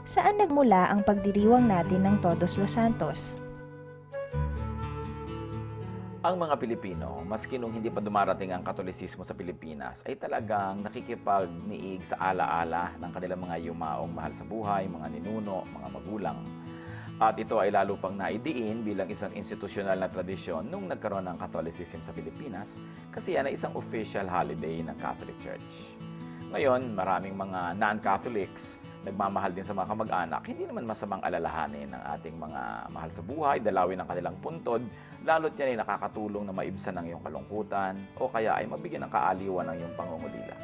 Saan nagmula ang pagdiriwang natin ng Todos los Santos? Ang mga Pilipino, maski nung hindi pa dumarating ang Katolisismo sa Pilipinas, ay talagang nakikipagniig sa alaala ng kanilang mga yumaong mahal sa buhay, mga ninuno, mga magulang. At ito ay lalo pang naidiin bilang isang institusyonal na tradisyon nung nagkaroon ng Catholicism sa Pilipinas kasi yan ay isang official holiday ng Catholic Church. Ngayon, maraming mga non-Catholics nagmamahal din sa mga kamag-anak, hindi naman masamang alalahanin ng ating mga mahal sa buhay, dalawin ang kanilang puntod, lalo't yan ay nakakatulong na maibsan ang iyong kalungkutan o kaya ay mabigyan ng kaaliwan ng iyong pangungulila.